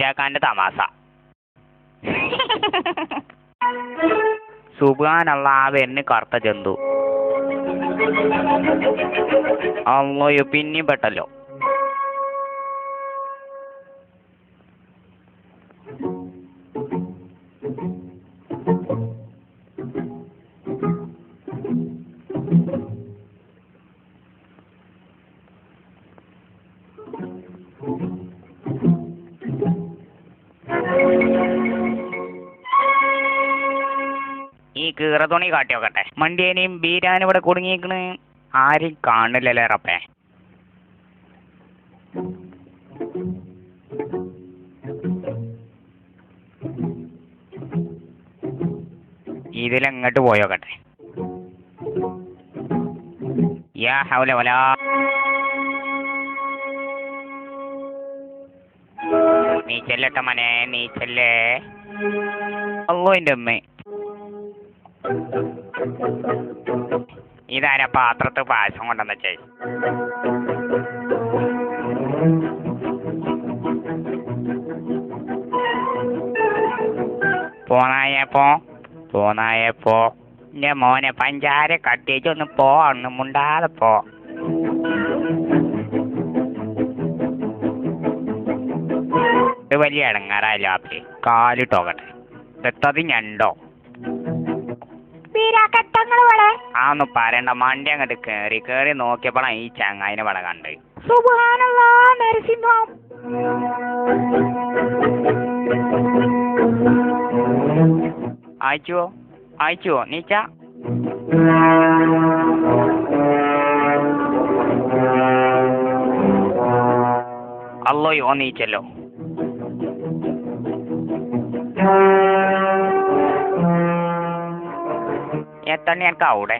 മൂശാക്കാന്റെ തമാശ. സുബ്ഹാനല്ലാ, വരുന്ന കറുത്ത ജന്തു. അള്ളയോ, പിന്നെയും പെട്ടല്ലോ. ഈ കീറ തുണി കാട്ടി നോക്കട്ടെ. മണ്ടിയേനെയും ബീരാനും ഇവിടെ കുടുങ്ങിയിരിക്കണ്. ആരും കാണില്ലല്ലേ റപ്പേ. ഇതിലെങ്ങോട്ട് പോയോക്കട്ടെ. യാ ഹൗല വലാ. നീ ചെല്ലട്ട മനെ, നീ ചെല്ലേ. അല്ലോ എൻ്റെ അമ്മേ, ഇതാരാ പാത്രത്തിൽ പായസം കൊണ്ടെന്ന് വെച്ചേ? പോന്നായപ്പോ എന്റെ മോനെ പഞ്ചാര കട്ടിച്ചൊന്ന് പോ, ഒന്ന് മുണ്ടാതെ പോ. ഇത് വലിയ ഇടങ്ങാറായില്ല. ആപ്പി കാലിട്ടോക്കട്ടെ. എത്തത് ഞണ്ടോ? ആ ഒന്ന് പറയണ്ട. മണ്ടി അങ്ങോട്ട് കേറി നോക്കിയപ്പോഴാണ് ഈ ചങ്ങായിനെ ഇവിടെ കണ്ട്. സുബ്ഹാനല്ലാഹ്, നരസിംഹം. അയച്ചുവോ നീച്ച? അല്ലോയോ, നീച്ചല്ലോ. എത്തണ എനിക്ക് അവിടെ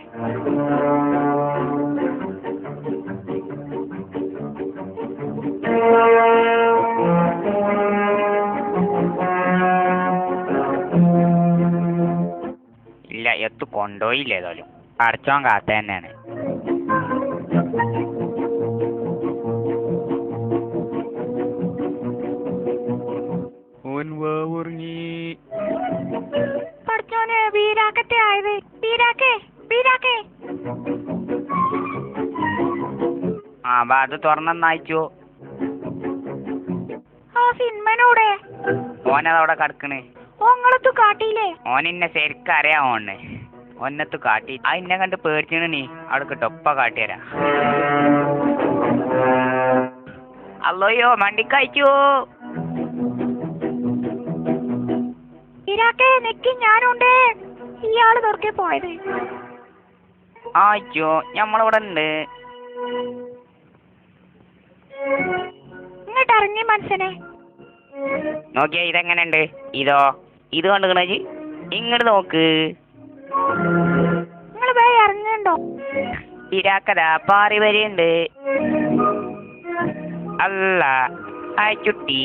ഇല്ല. എത്തു കൊണ്ടുപോയില്ല. ഏതായാലും അടച്ചോൻ കാത്ത തന്നെയാണ്. ഉറങ്ങി. പഠിച്ചോനെ, വീരാക്കത്തെ ആയത്. വീരാക്കേ. ആ അത് തുറന്നയച്ചു. ആ സിനിമനൂടെ ഓനതവിടെ കിടക്കണ്. ഓങ്ങളത്തു കാട്ടിയില്ലേ? ഓനെന്നെ ശരിക്കും അറിയാമോണ്. ഒന്നത്ത് കാട്ടി. ആ ഇന്നെ കണ്ട് പേടിച്ചാണ്. നീ അവിടെ കിട്ടോ, ഒപ്പ കാട്ടിയരാ. അല്ലോയോ, മണ്ടിക്കയച്ചു. വീരാക്കേ, നെക്കി ഞാനുണ്ട്. ഇയാള് തുറക്കെ പോയത്. ആയിച്ചോ, ഞമ്മളിവിടെ ഉണ്ട്. ഇങ്ങോട്ട് ഇറങ്ങി മനുഷ്യനെ. നോക്കിയാ ഇതെങ്ങനെയുണ്ട്? ഇത് കണ്ടുകണി. ഇങ്ങോട്ട് നോക്ക്. നിങ്ങൾ വേഗം ഇറങ്ങുന്നുണ്ടോ? ഇരാക്കതാ പാറി വരെയുണ്ട്. അല്ല, ചുട്ടി.